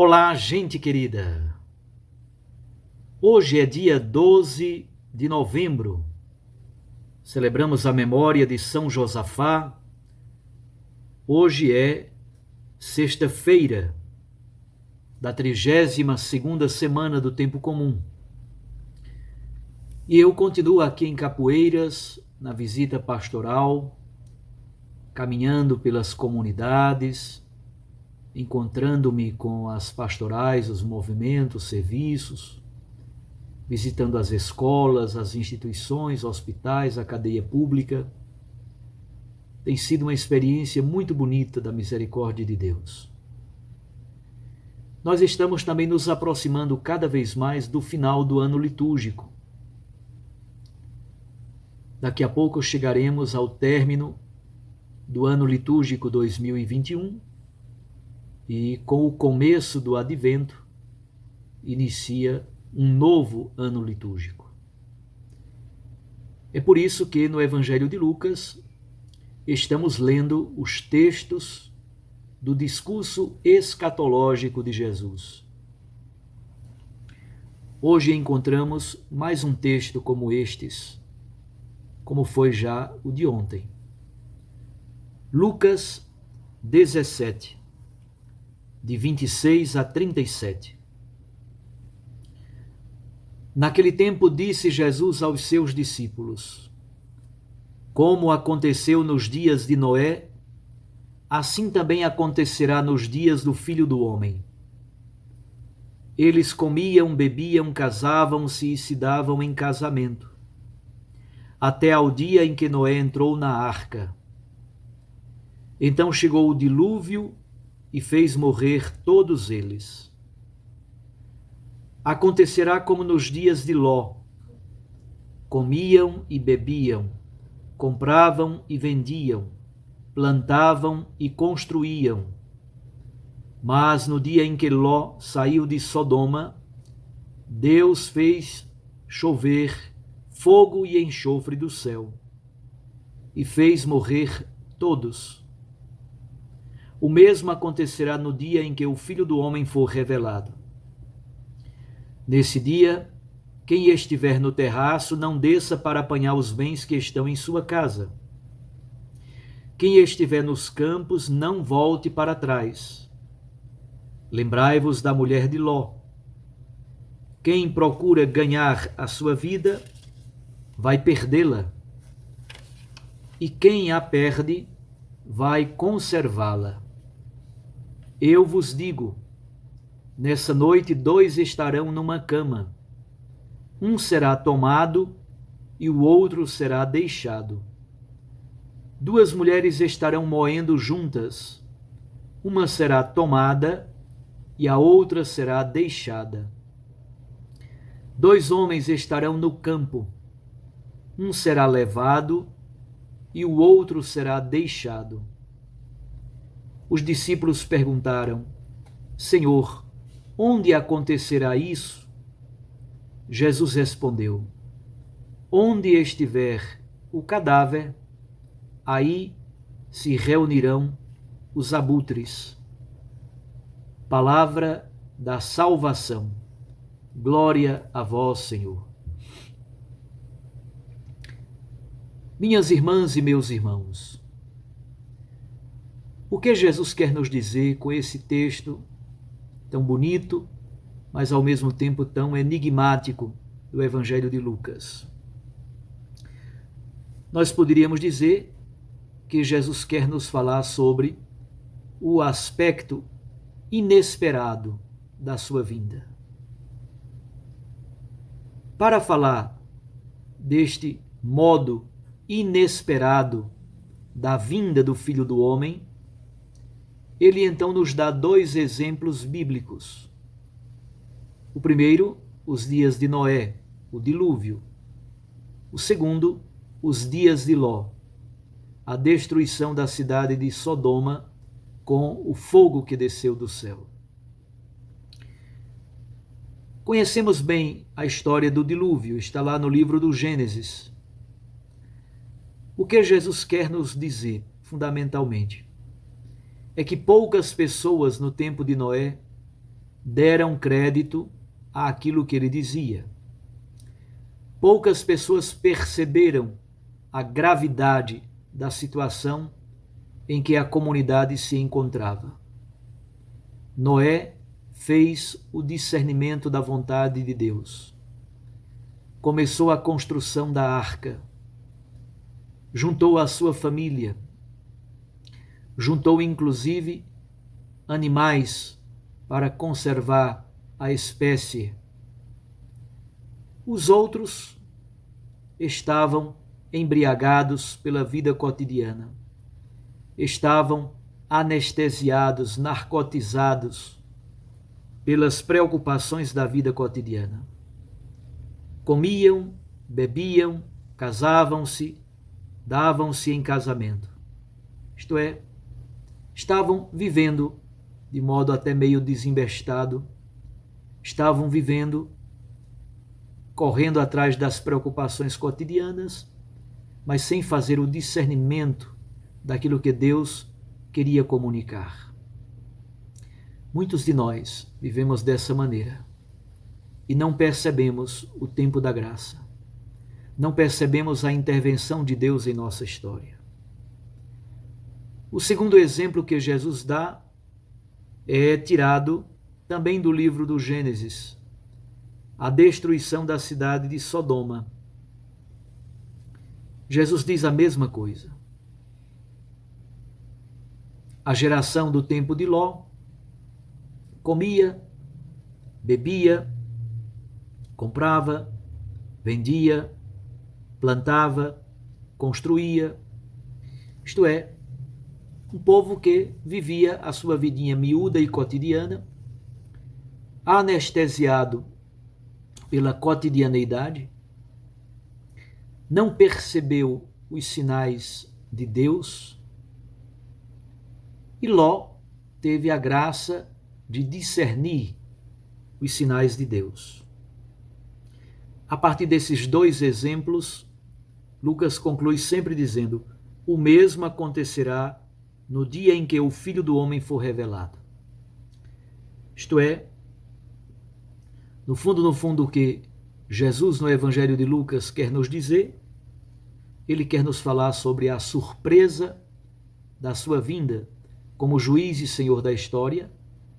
Olá, gente querida! Hoje é dia 12 de novembro. Celebramos a memória de São Josafá. Hoje é sexta-feira da 32ª semana do Tempo Comum. E eu continuo aqui em Capoeiras, na visita pastoral, caminhando pelas comunidades, encontrando-me com as pastorais, os movimentos, serviços, visitando as escolas, as instituições, hospitais, a cadeia pública. Tem sido uma experiência muito bonita da misericórdia de Deus. Nós estamos também nos aproximando cada vez mais do final do ano litúrgico. Daqui a pouco chegaremos ao término do ano litúrgico 2021 e com o começo do advento inicia um novo ano litúrgico. É por isso que no Evangelho de Lucas estamos lendo os textos do discurso escatológico de Jesus. Hoje encontramos mais um texto como estes, como foi já o de ontem. Lucas 17, de 26 a 37. Naquele tempo disse Jesus aos seus discípulos: Como aconteceu nos dias de Noé, assim também acontecerá nos dias do Filho do Homem. Eles comiam, bebiam, casavam-se e se davam em casamento, até ao dia em que Noé entrou na arca. Então chegou o dilúvio e fez morrer todos eles. Acontecerá como nos dias de Ló. Comiam e bebiam, compravam e vendiam, plantavam e construíam. Mas no dia em que Ló saiu de Sodoma, Deus fez chover fogo e enxofre do céu e fez morrer todos. O mesmo acontecerá no dia em que o Filho do Homem for revelado. Nesse dia, quem estiver no terraço, não desça para apanhar os bens que estão em sua casa. Quem estiver nos campos, não volte para trás. Lembrai-vos da mulher de Ló. Quem procura ganhar a sua vida, vai perdê-la. E quem a perde, vai conservá-la. Eu vos digo, nessa noite 2 estarão numa cama. Um será tomado e o outro será deixado. 2 mulheres estarão moendo juntas. Uma será tomada e a outra será deixada. 2 homens estarão no campo. Um será levado e o outro será deixado. Os discípulos perguntaram: Senhor, onde acontecerá isso? Jesus respondeu: Onde estiver o cadáver, aí se reunirão os abutres. Palavra da salvação. Glória a vós, Senhor. Minhas irmãs e meus irmãos, o que Jesus quer nos dizer com esse texto tão bonito, mas ao mesmo tempo tão enigmático do Evangelho de Lucas? Nós poderíamos dizer que Jesus quer nos falar sobre o aspecto inesperado da sua vinda. Para falar deste modo inesperado da vinda do Filho do Homem, ele então nos dá 2 exemplos bíblicos. O primeiro, os dias de Noé, o dilúvio. O segundo, os dias de Ló, a destruição da cidade de Sodoma com o fogo que desceu do céu. Conhecemos bem a história do dilúvio, está lá no livro do Gênesis. O que Jesus quer nos dizer, fundamentalmente, é que poucas pessoas no tempo de Noé deram crédito àquilo que ele dizia. Poucas pessoas perceberam a gravidade da situação em que a comunidade se encontrava. Noé fez o discernimento da vontade de Deus. Começou a construção da arca. Juntou a sua família. Juntou inclusive animais para conservar a espécie. Os outros estavam embriagados pela vida cotidiana. Estavam anestesiados, narcotizados pelas preocupações da vida cotidiana. Comiam, bebiam, casavam-se, davam-se em casamento. Isto é, estavam vivendo de modo até meio desembestado, estavam vivendo, correndo atrás das preocupações cotidianas, mas sem fazer o discernimento daquilo que Deus queria comunicar. Muitos de nós vivemos dessa maneira e não percebemos o tempo da graça. Não percebemos a intervenção de Deus em nossa história. O segundo exemplo que Jesus dá é tirado também do livro do Gênesis, a destruição da cidade de Sodoma. Jesus diz a mesma coisa. A geração do tempo de Ló comia, bebia, comprava, vendia, plantava, construía. Isto é, um povo que vivia a sua vidinha miúda e cotidiana, anestesiado pela cotidianeidade, não percebeu os sinais de Deus, e Ló teve a graça de discernir os sinais de Deus. A partir desses dois exemplos, Lucas conclui sempre dizendo: o mesmo acontecerá no dia em que o Filho do Homem for revelado. Isto é, no fundo, o que Jesus no Evangelho de Lucas quer nos dizer, ele quer nos falar sobre a surpresa da sua vinda como juiz e senhor da história,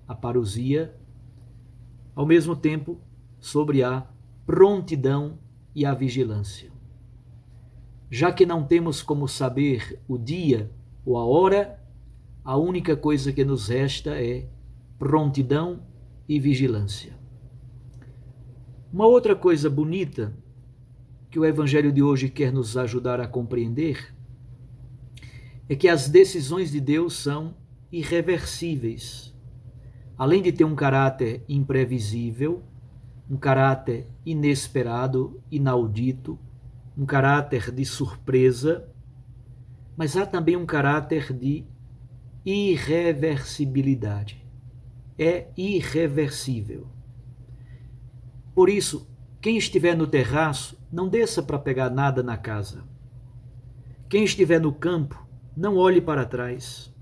a parousia, ao mesmo tempo sobre a prontidão e a vigilância. Já que não temos como saber o dia ou a hora, a única coisa que nos resta é prontidão e vigilância. Uma outra coisa bonita que o Evangelho de hoje quer nos ajudar a compreender é que as decisões de Deus são irreversíveis. Além de ter um caráter imprevisível, um caráter inesperado, inaudito, um caráter de surpresa, mas há também um caráter de irreversibilidade. É irreversível. Por isso, quem estiver no terraço, não desça para pegar nada na casa. Quem estiver no campo, não olhe para trás.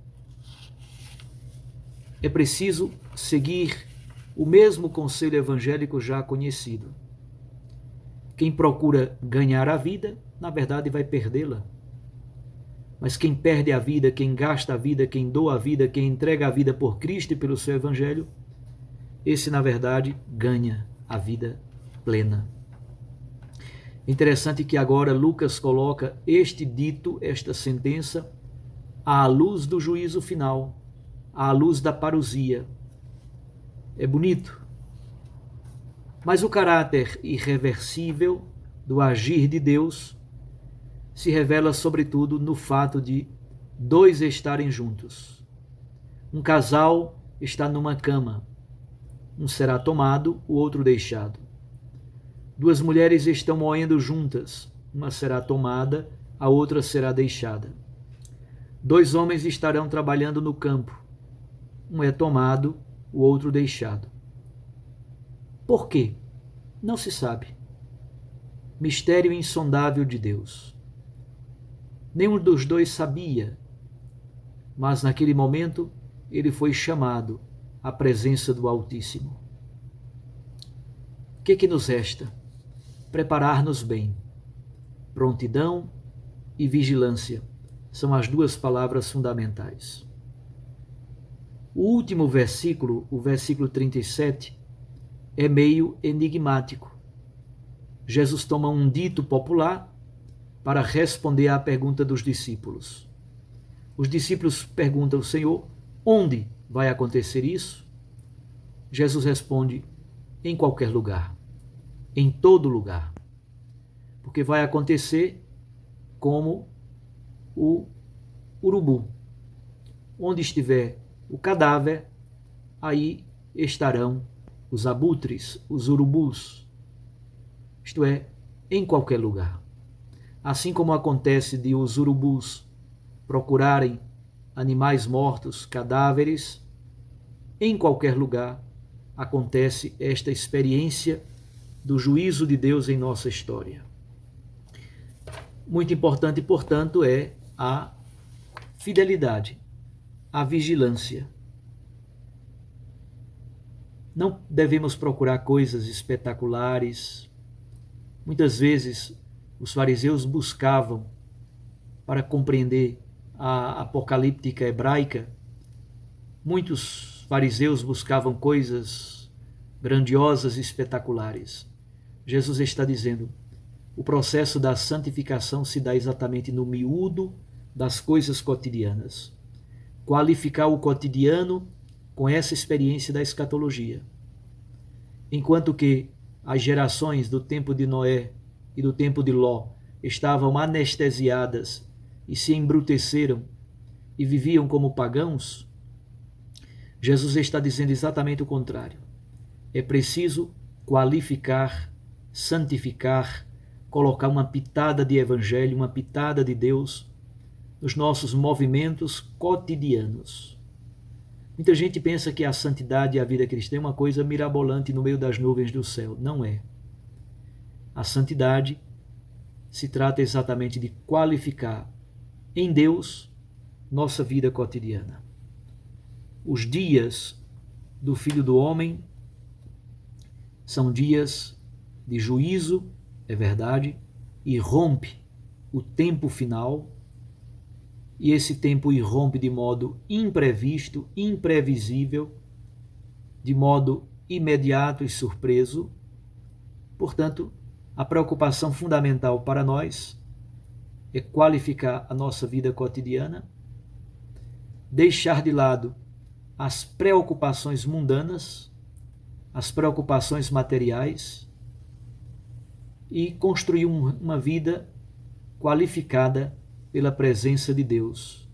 É preciso seguir o mesmo conselho evangélico já conhecido. Quem procura ganhar a vida, na verdade vai perdê-la. Mas quem perde a vida, quem gasta a vida, quem doa a vida, quem entrega a vida por Cristo e pelo seu evangelho, esse na verdade ganha a vida plena. Interessante que agora Lucas coloca este dito, esta sentença, à luz do juízo final, à luz da parousia. É bonito. Mas o caráter irreversível do agir de Deus se revela sobretudo no fato de dois estarem juntos. Um casal está numa cama. Um será tomado, o outro deixado. Duas mulheres estão moendo juntas. Uma será tomada, a outra será deixada. Dois homens estarão trabalhando no campo. Um é tomado, o outro deixado. Por quê? Não se sabe. Mistério insondável de Deus. Nenhum dos dois sabia, mas naquele momento ele foi chamado à presença do Altíssimo. que nos resta? Preparar-nos bem. Prontidão e vigilância são as duas palavras fundamentais. O último versículo, o versículo 37, é meio enigmático. Jesus toma um dito popular para responder à pergunta dos discípulos. Os discípulos perguntam ao Senhor, onde vai acontecer isso? Jesus responde, em qualquer lugar, em todo lugar. Porque vai acontecer como o urubu. Onde estiver o cadáver, aí estarão os abutres, os urubus. Isto é, em qualquer lugar. Assim como acontece de os urubus procurarem animais mortos, cadáveres, em qualquer lugar acontece esta experiência do juízo de Deus em nossa história. Muito importante, portanto, é a fidelidade, a vigilância. Não devemos procurar coisas espetaculares. Muitas vezes os fariseus buscavam, para compreender a apocalíptica hebraica, muitos fariseus buscavam coisas grandiosas e espetaculares. Jesus está dizendo, o processo da santificação se dá exatamente no miúdo das coisas cotidianas. Qualificar o cotidiano com essa experiência da escatologia. Enquanto que as gerações do tempo de Noé e do tempo de Ló estavam anestesiadas e se embruteceram e viviam como pagãos, Jesus está dizendo exatamente o contrário. É preciso qualificar, santificar, colocar uma pitada de evangelho, uma pitada de Deus nos nossos movimentos cotidianos. Muita gente pensa que a santidade e a vida cristã é uma coisa mirabolante no meio das nuvens do céu. Não é. A santidade se trata exatamente de qualificar em Deus nossa vida cotidiana. Os dias do Filho do Homem são dias de juízo, é verdade, e rompe o tempo final, e esse tempo irrompe de modo imprevisto, imprevisível, de modo imediato e surpreso. Portanto, a preocupação fundamental para nós é qualificar a nossa vida cotidiana, deixar de lado as preocupações mundanas, as preocupações materiais e construir uma vida qualificada pela presença de Deus,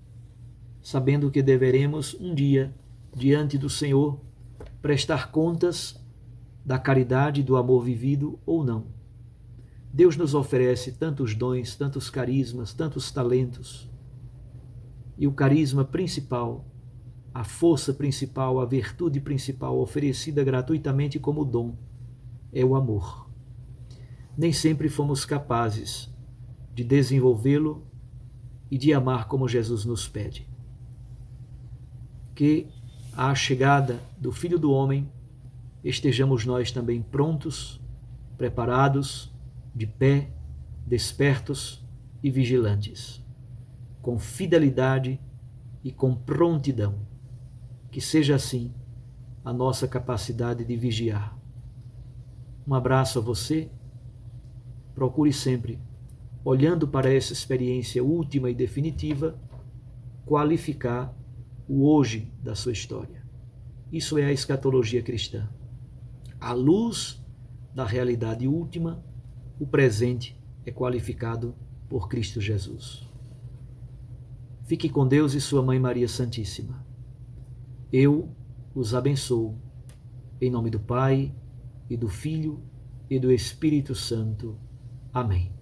sabendo que deveremos um dia, diante do Senhor, prestar contas da caridade e do amor vivido ou não. Deus nos oferece tantos dons, tantos carismas, tantos talentos. E o carisma principal, a força principal, a virtude principal oferecida gratuitamente como dom é o amor. Nem sempre fomos capazes de desenvolvê-lo e de amar como Jesus nos pede. Que à chegada do Filho do Homem estejamos nós também prontos, preparados, de pé, despertos e vigilantes, com fidelidade e com prontidão. Que seja assim a nossa capacidade de vigiar. Um abraço a você. Procure sempre, olhando para essa experiência última e definitiva, qualificar o hoje da sua história. Isso é a escatologia cristã. À luz da realidade última, o presente é qualificado por Cristo Jesus. Fique com Deus e sua Mãe Maria Santíssima. Eu os abençoo, em nome do Pai, e do Filho, e do Espírito Santo. Amém.